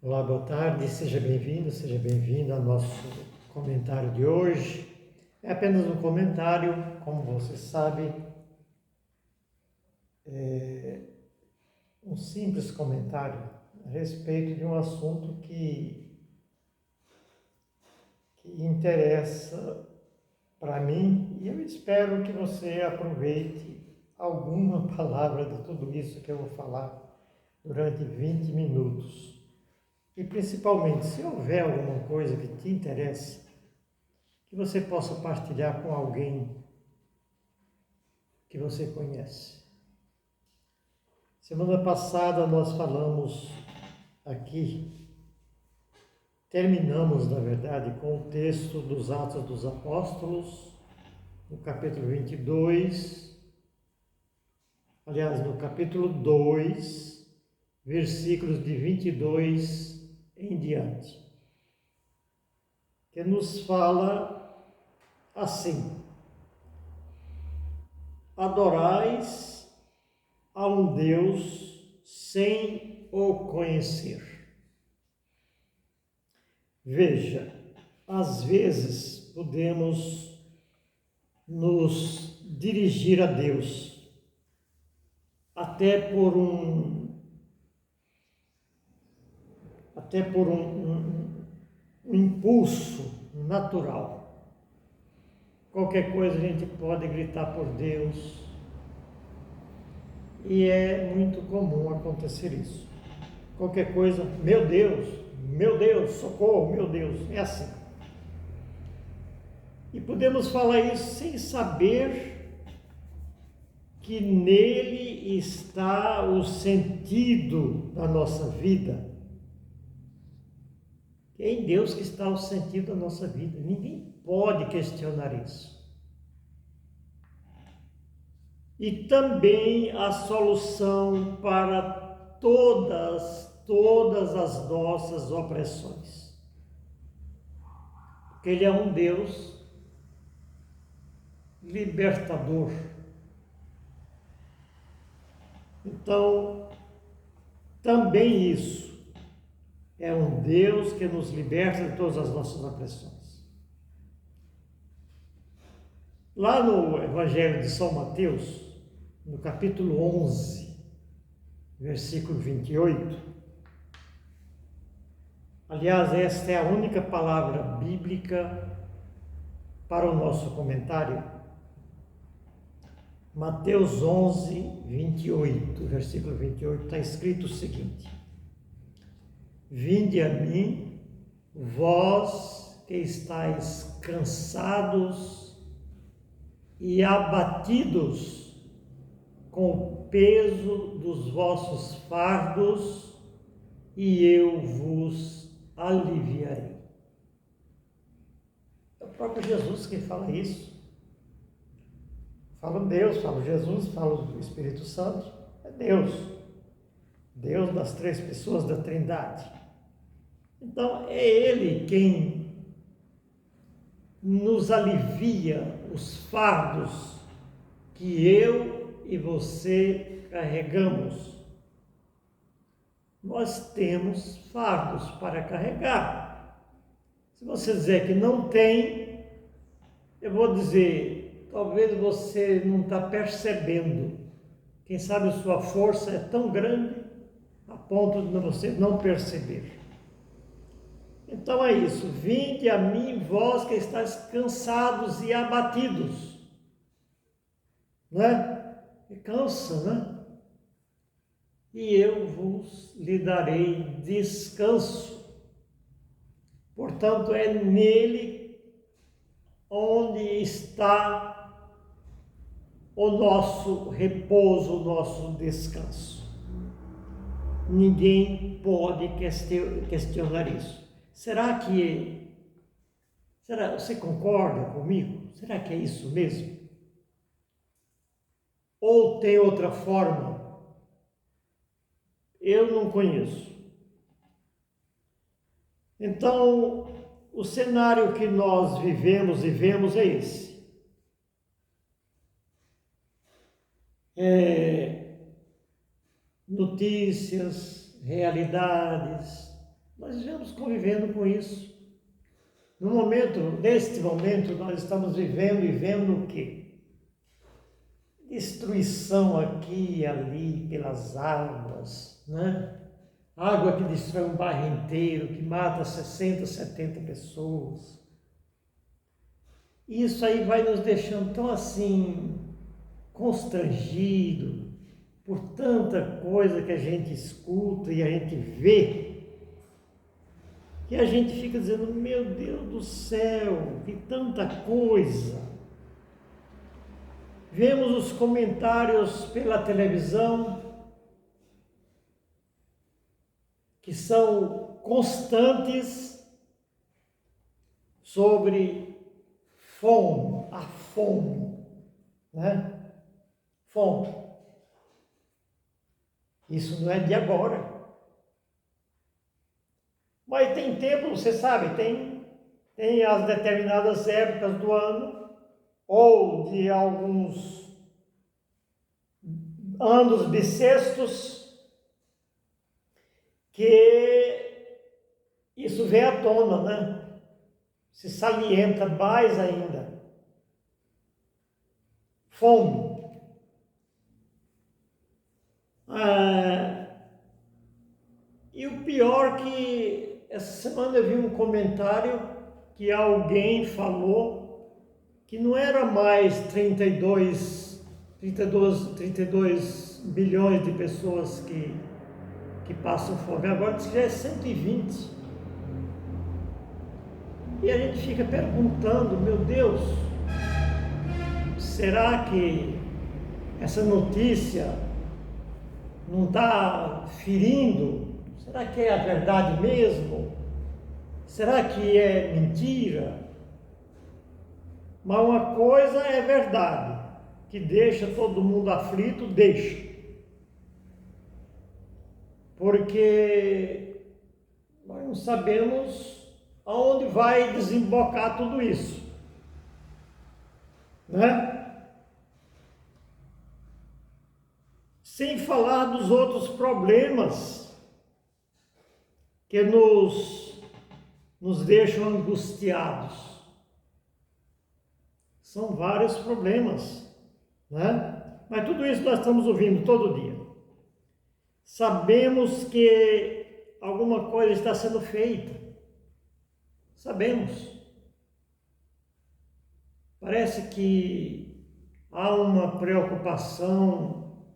Olá, boa tarde, seja bem-vindo ao nosso comentário de hoje. É apenas um comentário, como você sabe, um simples comentário a respeito de um assunto que interessa para mim e eu espero que você aproveite alguma palavra de tudo isso que eu vou falar durante 20 minutos. E principalmente, se houver alguma coisa que te interessa, que você possa partilhar com alguém que você conhece. Semana passada nós falamos aqui, terminamos, na verdade, com o texto dos Atos dos Apóstolos, no capítulo 22, aliás, no capítulo 2, versículos de 22 em diante, que nos fala assim: adorais a um Deus sem o conhecer. Veja, às vezes podemos nos dirigir a Deus até por um impulso natural. Qualquer coisa a gente pode gritar por Deus e é muito comum acontecer isso. Qualquer coisa, meu Deus, socorro, meu Deus, é assim. E podemos falar isso sem saber que nele está o sentido da nossa vida. É em Deus que está o sentido da nossa vida. Ninguém pode questionar isso. E também a solução para todas as nossas opressões. Porque Ele é um Deus libertador. Então, também isso é um Deus que nos liberta de todas as nossas opressões. Lá no Evangelho de São Mateus, no capítulo 11, versículo 28, aliás, esta é a única palavra bíblica para o nosso comentário. Mateus 11, 28, versículo 28, está escrito o seguinte: vinde a mim, vós que estáis cansados e abatidos com o peso dos vossos fardos, e eu vos aliviarei. É o próprio Jesus que fala isso. Fala Deus, fala Jesus, fala o Espírito Santo. É Deus. Deus das três pessoas da Trindade. Então, é Ele quem nos alivia os fardos que eu e você carregamos. Nós temos fardos para carregar. Se você dizer que não tem, eu vou dizer, talvez você não está percebendo. Quem sabe sua força é tão grande a ponto de você não perceber. Então é isso, vinde a mim, vós que estáis cansados e abatidos. Né? E cansa, né? E eu vos lhe darei descanso. Portanto, é nele onde está o nosso repouso, o nosso descanso. Ninguém pode questionar isso. Será você concorda comigo? Será que é isso mesmo? Ou tem outra forma? Eu não conheço. Então, o cenário que nós vivemos e vemos é esse. Notícias, realidades, Nós vivemos convivendo com isso. Neste momento, nós estamos vivendo e vendo o quê? Destruição aqui e ali pelas águas, né? Água que destrói um bairro inteiro, que mata 60, 70 pessoas. E isso aí vai nos deixando tão assim, constrangido por tanta coisa que a gente escuta e a gente vê, que a gente fica dizendo, meu Deus do céu, que tanta coisa. Vemos os comentários pela televisão, que são constantes sobre fome, a fome, né? Fome. Isso não é de agora. Mas tem tempo, você sabe, tem as determinadas épocas do ano, ou de alguns anos bissextos, que isso vem à tona, né? Se salienta mais ainda. Fome. E o pior que essa semana eu vi um comentário que alguém falou que não era mais 32 bilhões de pessoas que passam fome, agora diz que já é 120. E a gente fica perguntando, meu Deus, será que essa notícia não está ferindo? Será que é a verdade mesmo? Será que é mentira? Mas uma coisa é verdade, que deixa todo mundo aflito, deixa. Porque nós não sabemos aonde vai desembocar tudo isso, né? Sem falar dos outros problemas que nos deixam angustiados. São vários problemas, né? Mas tudo isso nós estamos ouvindo todo dia. Sabemos que alguma coisa está sendo feita. Sabemos. Parece que há uma preocupação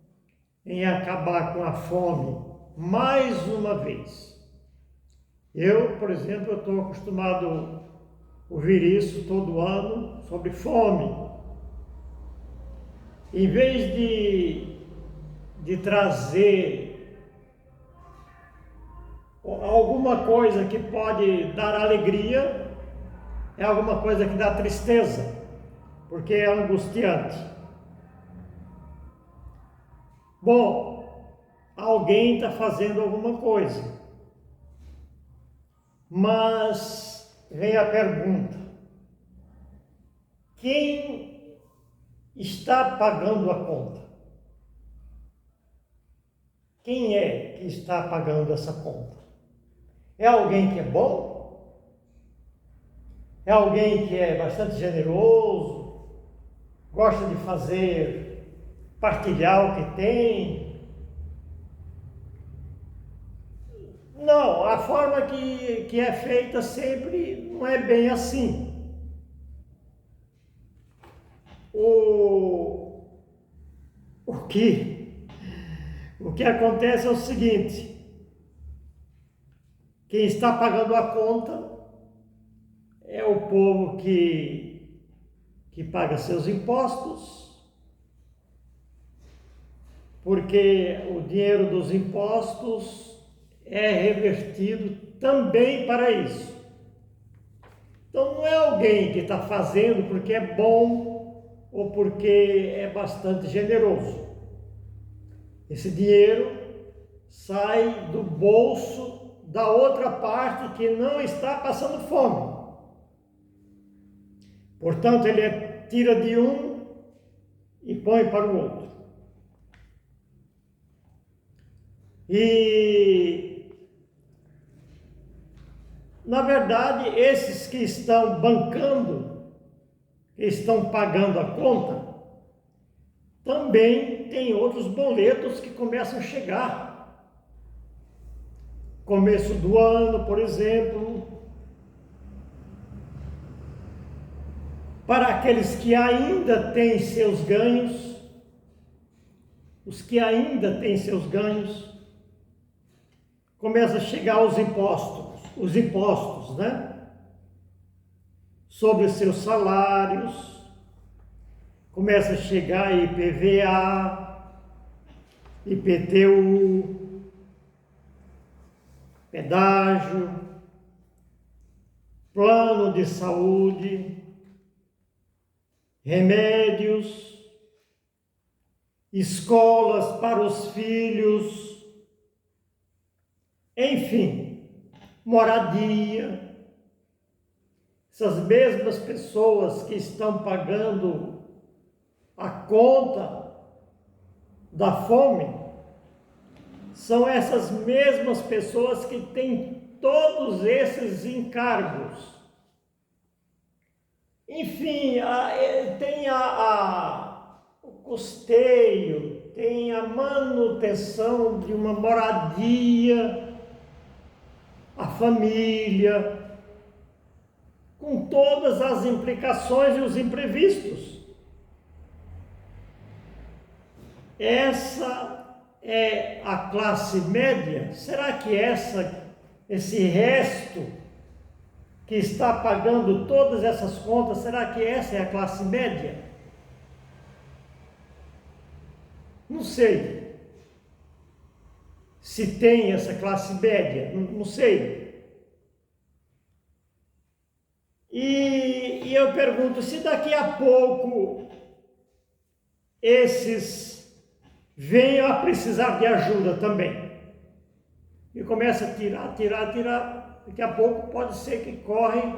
em acabar com a fome mais uma vez. Eu, por exemplo, estou acostumado a ouvir isso todo ano sobre fome. Em vez de trazer alguma coisa que pode dar alegria, é alguma coisa que dá tristeza, porque é angustiante. Bom, alguém está fazendo alguma coisa, mas vem a pergunta: quem está pagando a conta? Quem é que está pagando essa conta? É alguém que é bom? É alguém que é bastante generoso, gosta de partilhar o que tem? Não, a forma que é feita sempre não é bem assim. O que acontece é o seguinte: quem está pagando a conta é o povo que paga seus impostos, porque o dinheiro dos impostos é revertido também para isso. Então não é alguém que está fazendo porque é bom ou porque é bastante generoso. Esse dinheiro sai do bolso da outra parte que não está passando fome. Portanto, ele tira de um e põe para o outro. E Na verdade, esses que estão bancando, que estão pagando a conta, também tem outros boletos que começam a chegar. Começo do ano, por exemplo, para aqueles que ainda têm seus ganhos, os que ainda têm seus ganhos, começa a chegar os impostos, né? Sobre seus salários, começa a chegar IPVA, IPTU, pedágio, plano de saúde, remédios, escolas para os filhos, enfim, moradia. Essas mesmas pessoas que estão pagando a conta da fome, são essas mesmas pessoas que têm todos esses encargos. Enfim, tem o custeio, tem a manutenção de uma moradia, a família, com todas as implicações e os imprevistos. Essa é a classe média? Será que esse resto que está pagando todas essas contas, será que essa é a classe média? Não sei se tem essa classe média, não sei. E eu pergunto, se daqui a pouco esses venham a precisar de ajuda também, e começa a tirar, daqui a pouco pode ser que correm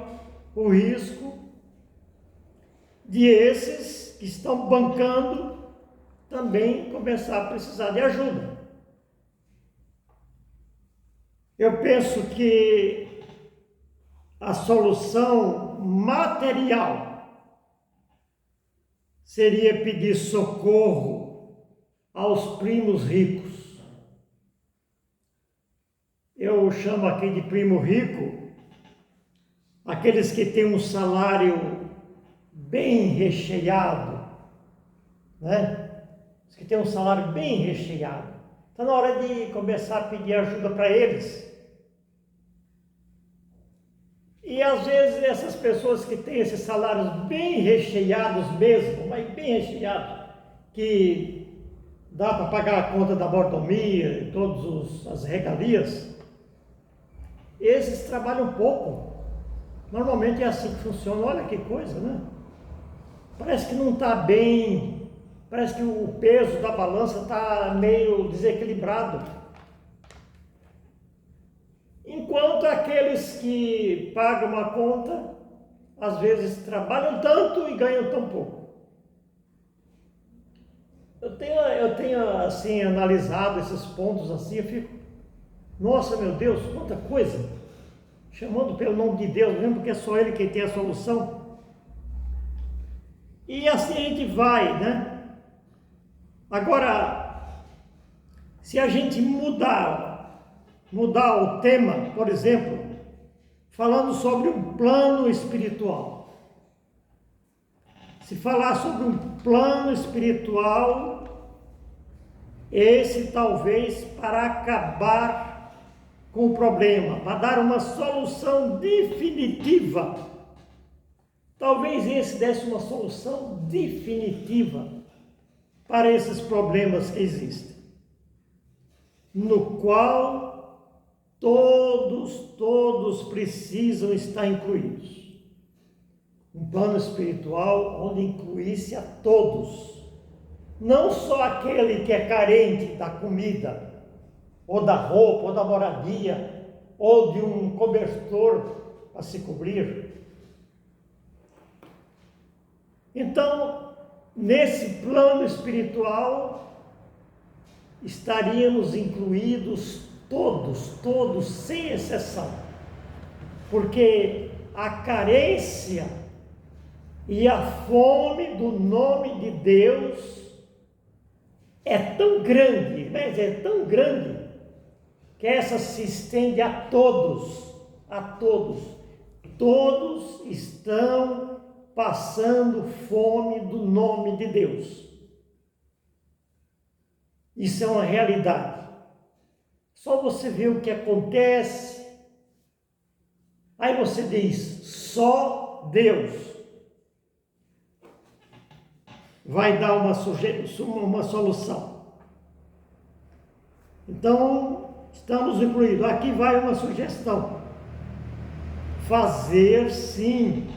o risco de esses que estão bancando também começar a precisar de ajuda. Eu penso que a solução material seria pedir socorro aos primos ricos. Eu chamo aqui de primo rico aqueles que têm um salário bem recheado, né? Os que têm um salário bem recheado. Está na hora de começar a pedir ajuda para eles. E às vezes essas pessoas que têm esses salários bem recheados mesmo, mas bem recheados, que dá para pagar a conta da mordomia e todas as regalias, esses trabalham pouco. Normalmente é assim que funciona. Olha que coisa, né? Parece que não está bem, parece que o peso da balança está meio desequilibrado. Enquanto aqueles que pagam a conta, às vezes trabalham tanto e ganham tão pouco. Eu tenho assim, analisado esses pontos assim, eu fico, nossa, meu Deus, quanta coisa, chamando pelo nome de Deus, mesmo porque é só Ele quem tem a solução. E assim a gente vai, né? Agora, se a gente mudar o tema, por exemplo, falando sobre um plano espiritual. Se falar sobre um plano espiritual, esse talvez para acabar com o problema, para dar uma solução definitiva. Talvez esse desse uma solução definitiva para esses problemas que existem, no qual todos precisam estar incluídos. Um plano espiritual onde incluísse a todos, não só aquele que é carente da comida, ou da roupa, ou da moradia, ou de um cobertor para se cobrir. Então, nesse plano espiritual, estaríamos incluídos todos, sem exceção. porque a carência e a fome do nome de Deus é tão grande, mas é tão grande, que essa se estende a todos, a todos. Todos estão passando fome do nome de Deus. Isso é uma realidade. Só você vê o que acontece, aí você diz, só Deus vai dar uma solução. Então, estamos incluídos. Aqui vai uma sugestão. Fazer, sim,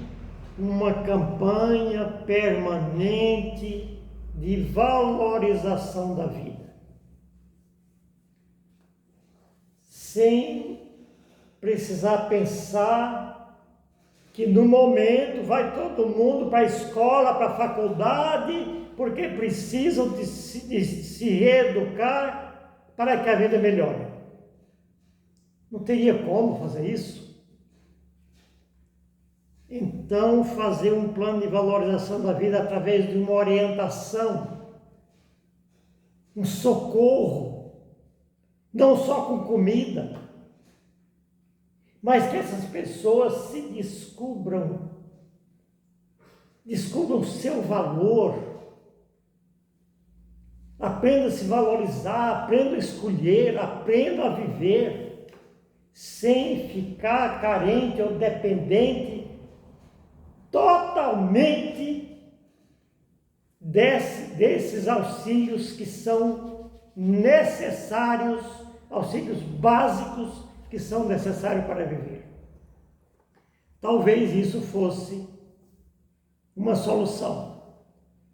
uma campanha permanente de valorização da vida. Sem precisar pensar que no momento vai todo mundo para a escola, para a faculdade, porque precisam de se reeducar para que a vida melhore. Não teria como fazer isso. Então, fazer um plano de valorização da vida através de uma orientação, um socorro, não só com comida, mas que essas pessoas se descubram seu valor, aprendam a se valorizar, aprendam a escolher, aprendam a viver, sem ficar carente ou dependente totalmente desses auxílios que são necessários, auxílios básicos que são necessários para viver. Talvez isso fosse uma solução,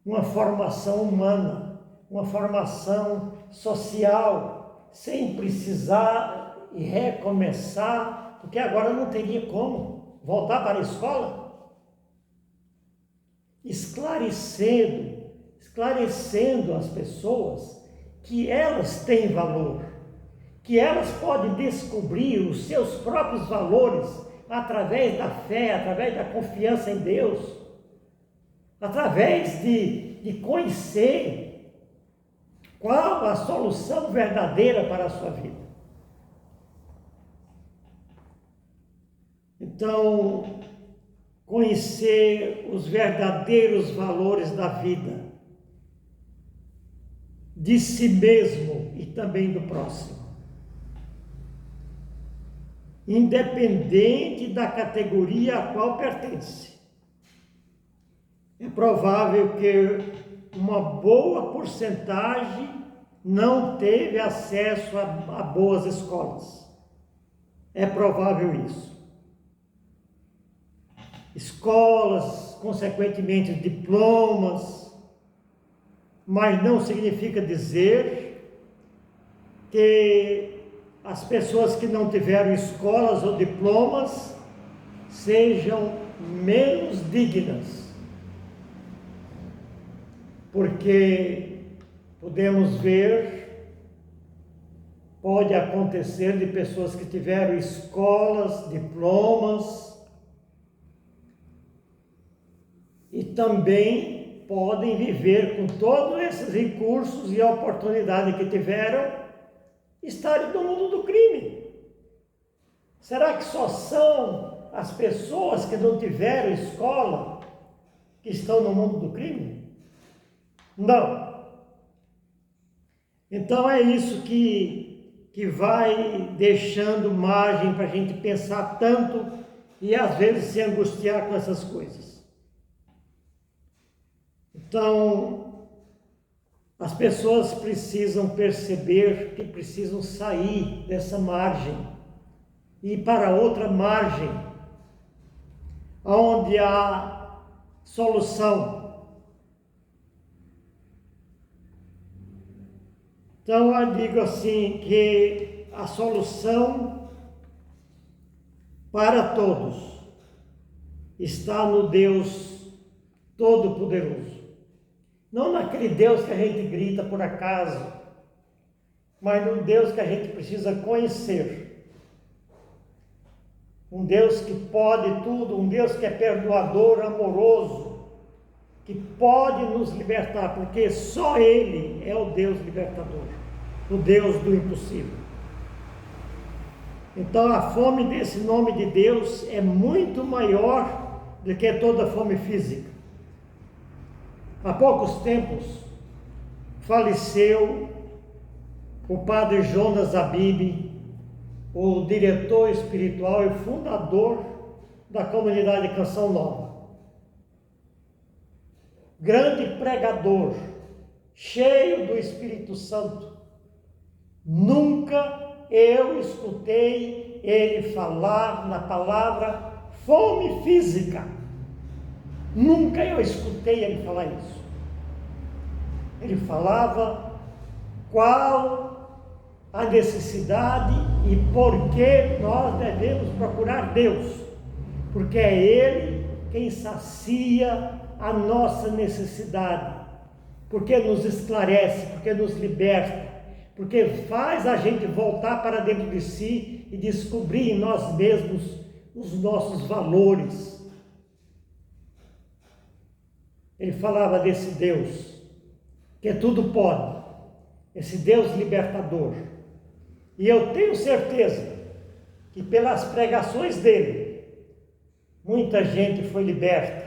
uma formação humana, uma formação social, sem precisar recomeçar, porque agora não teria como voltar para a escola. Esclarecendo as pessoas que elas têm valor, que elas podem descobrir os seus próprios valores através da fé, através da confiança em Deus, através de conhecer qual a solução verdadeira para a sua vida. Então, conhecer os verdadeiros valores da vida, de si mesmo e também do próximo. Independente da categoria a qual pertence. É provável que uma boa porcentagem não teve acesso a boas escolas. É provável isso. Escolas, consequentemente diplomas, mas não significa dizer que as pessoas que não tiveram escolas ou diplomas sejam menos dignas, porque podemos ver, pode acontecer de pessoas que tiveram escolas, diplomas, e também podem viver com todos esses recursos e oportunidades que tiveram, estarem no mundo do crime. Será que só são as pessoas que não tiveram escola que estão no mundo do crime? Não. Então é isso que vai deixando margem para a gente pensar tanto e às vezes se angustiar com essas coisas. Então, as pessoas precisam perceber que precisam sair dessa margem e ir para outra margem, onde há solução. Então, eu digo assim, que a solução para todos está no Deus Todo-Poderoso. Não naquele Deus que a gente grita por acaso, mas no Deus que a gente precisa conhecer. um Deus que pode tudo, um Deus que é perdoador, amoroso, que pode nos libertar, porque só Ele é o Deus libertador, o Deus do impossível. Então a fome desse nome de Deus é muito maior do que toda fome física. Há poucos tempos faleceu o padre Jonas Abib, o diretor espiritual e fundador da comunidade Canção Nova. Grande pregador, cheio do Espírito Santo. Nunca eu escutei ele falar na palavra fome física. Nunca eu escutei ele falar isso. Ele falava qual a necessidade e por que nós devemos procurar Deus. Porque é Ele quem sacia a nossa necessidade. Porque nos esclarece, porque nos liberta, porque faz a gente voltar para dentro de si e descobrir em nós mesmos os nossos valores. Ele falava desse Deus, que tudo pode, esse Deus libertador. E eu tenho certeza que pelas pregações dele, muita gente foi liberta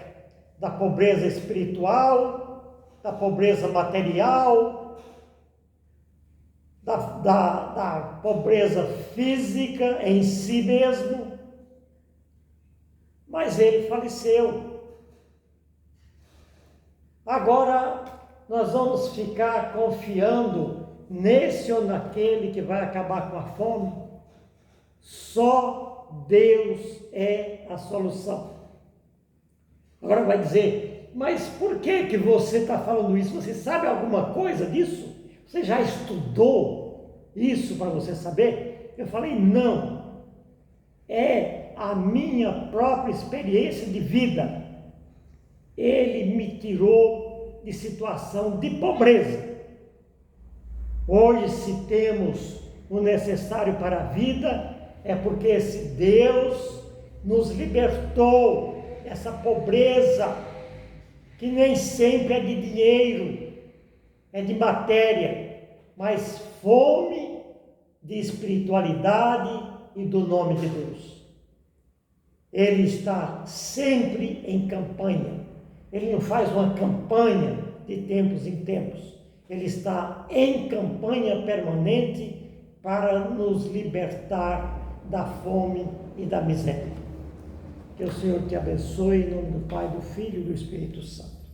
da pobreza espiritual, da pobreza material, da pobreza física em si mesmo. Mas ele faleceu. Agora nós vamos ficar confiando nesse ou naquele que vai acabar com a fome? Só Deus é a solução. Agora vai dizer, mas por que você está falando isso? Você sabe alguma coisa disso? Você já estudou isso para você saber? Eu falei, não. É a minha própria experiência de vida. Ele me tirou de situação de pobreza. Hoje, se temos o necessário para a vida, é porque esse Deus nos libertou dessa pobreza, que nem sempre é de dinheiro, é de matéria, mas fome de espiritualidade e do nome de Deus. Ele está sempre em campanha. Ele não faz uma campanha de tempos em tempos. Ele está em campanha permanente para nos libertar da fome e da miséria. Que o Senhor te abençoe em nome do Pai, do Filho e do Espírito Santo.